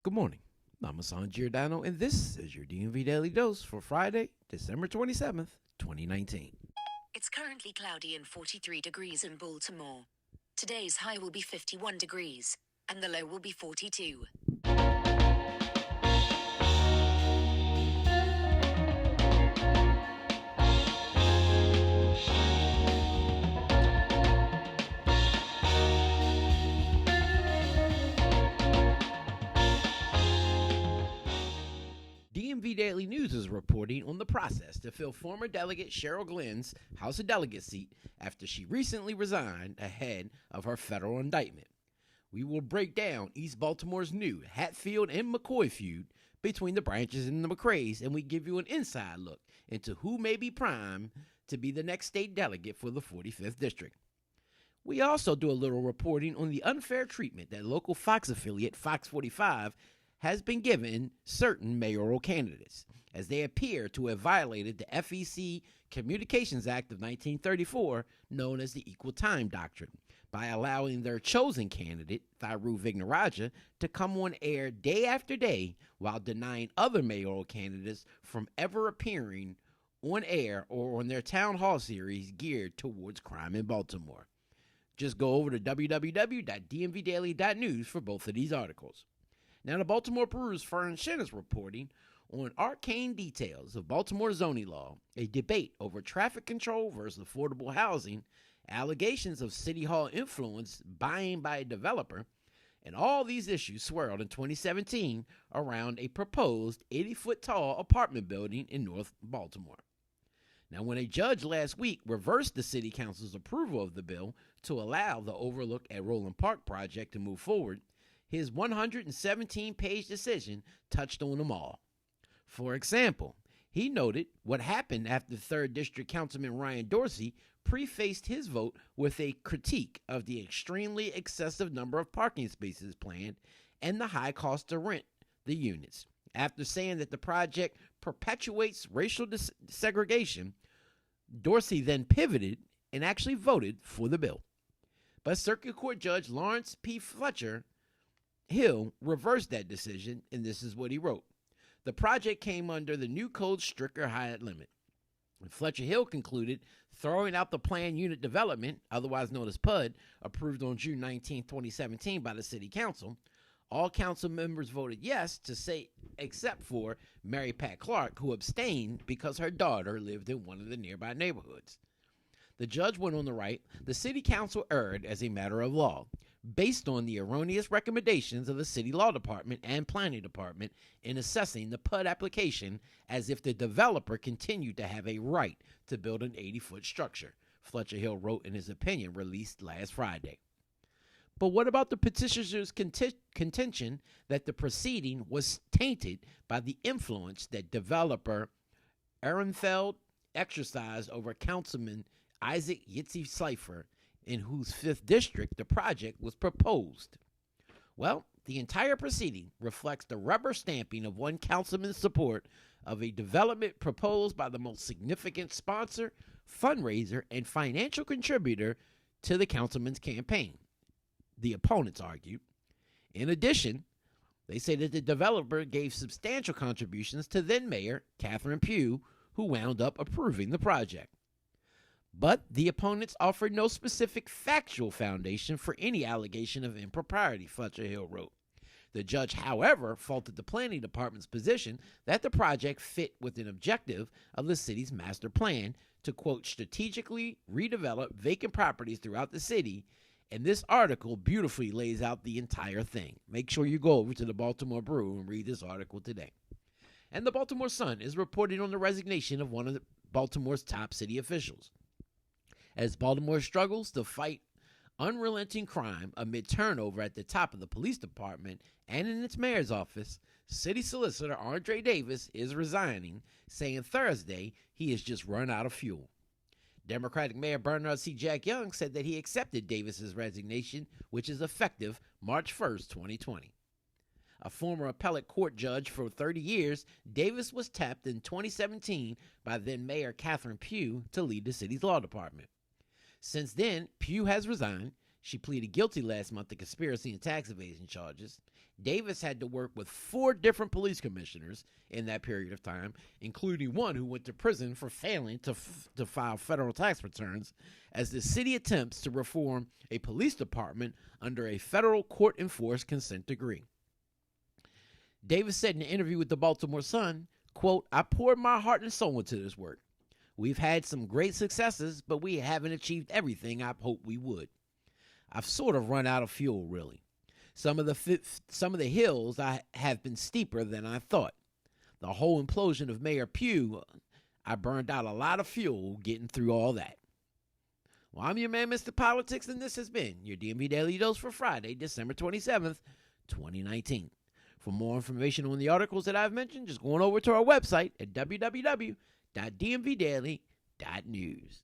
Good morning. I'm Hassan Giordano, and this is your DMV Daily Dose for Friday, December 27th, 2019. It's currently cloudy and 43 degrees in Baltimore. Today's high will be 51 degrees, and the low will be 42. DMV Daily News is reporting on the process to fill former Delegate Cheryl Glenn's House of Delegates seat after she recently resigned ahead of her federal indictment. We will break down East Baltimore's new Hatfield and McCoy feud between the Branches and the McCrays, and we give you an inside look into who may be primed to be the next state delegate for the 45th District. We also do a little reporting on the unfair treatment that local Fox affiliate Fox 45 has been given certain mayoral candidates, as they appear to have violated the FEC Communications Act of 1934, known as the Equal Time Doctrine, by allowing their chosen candidate, Thiru Vignaraja, to come on air day after day while denying other mayoral candidates from ever appearing on air or on their town hall series geared towards crime in Baltimore. Just go over to www.dmvdaily.news for both of these articles. Now, the Baltimore Brew's Fern Shin is reporting on arcane details of Baltimore zoning law, a debate over traffic control versus affordable housing, allegations of City Hall influence buying by a developer, and all these issues swirled in 2017 around a proposed 80-foot-tall apartment building in North Baltimore. Now, when a judge last week reversed the City Council's approval of the bill to allow the Overlook at Roland Park project to move forward, his 117-page decision touched on them all. For example, he noted what happened after 3rd District Councilman Ryan Dorsey prefaced his vote with a critique of the extremely excessive number of parking spaces planned and the high cost to rent the units. After saying that the project perpetuates racial segregation, Dorsey then pivoted and actually voted for the bill. But Circuit Court Judge Lawrence P. Fletcher Hill reversed that decision, and this is what he wrote. The project came under the new code's stricter height limit. Fletcher Hill concluded throwing out the planned unit development, otherwise known as PUD, approved on June 19, 2017 by the City Council. All council members voted yes to say, except for Mary Pat Clark, who abstained because her daughter lived in one of the nearby neighborhoods. The judge went on to write, the City Council erred as a matter of law, based on the erroneous recommendations of the City Law Department and Planning Department in assessing the PUD application as if the developer continued to have a right to build an 80-foot structure, Fletcher Hill wrote in his opinion released last Friday. But what about the petitioner's contention that the proceeding was tainted by the influence that developer Ehrenfeld exercised over Councilman Isaac Yitzi Slifer, in whose 5th district the project was proposed? Well, the entire proceeding reflects the rubber stamping of one councilman's support of a development proposed by the most significant sponsor, fundraiser, and financial contributor to the councilman's campaign, the opponents argued. In addition, they say that the developer gave substantial contributions to then-Mayor Catherine Pugh, who wound up approving the project. But the opponents offered no specific factual foundation for any allegation of impropriety, Fletcher Hill wrote. The judge, however, faulted the planning department's position that the project fit with an objective of the city's master plan to, quote, strategically redevelop vacant properties throughout the city, and this article beautifully lays out the entire thing. Make sure you go over to the Baltimore Brew and read this article today. And the Baltimore Sun is reporting on the resignation of one of Baltimore's top city officials. As Baltimore struggles to fight unrelenting crime amid turnover at the top of the police department and in its mayor's office, City Solicitor Andre Davis is resigning, saying Thursday he has just run out of fuel. Democratic Mayor Bernard C. Jack Young said that he accepted Davis's resignation, which is effective March 1st, 2020. A former appellate court judge for 30 years, Davis was tapped in 2017 by then-Mayor Catherine Pugh to lead the city's law department. Since then, Pugh has resigned. She pleaded guilty last month to conspiracy and tax evasion charges. Davis had to work with 4 different police commissioners in that period of time, including one who went to prison for failing to file federal tax returns, as the city attempts to reform a police department under a federal court-enforced consent decree. Davis said in an interview with the Baltimore Sun, quote, "I poured my heart and soul into this work. We've had some great successes, but we haven't achieved everything I hoped we would. I've sort of run out of fuel, really. Some of the hills have been steeper than I thought. The whole implosion of Mayor Pugh, I burned out a lot of fuel getting through all that." Well, I'm your man, Mr. Politics, and this has been your DMV Daily Dose for Friday, December 27th, 2019. For more information on the articles that I've mentioned, just go on over to our website at www.dmvdaily.news.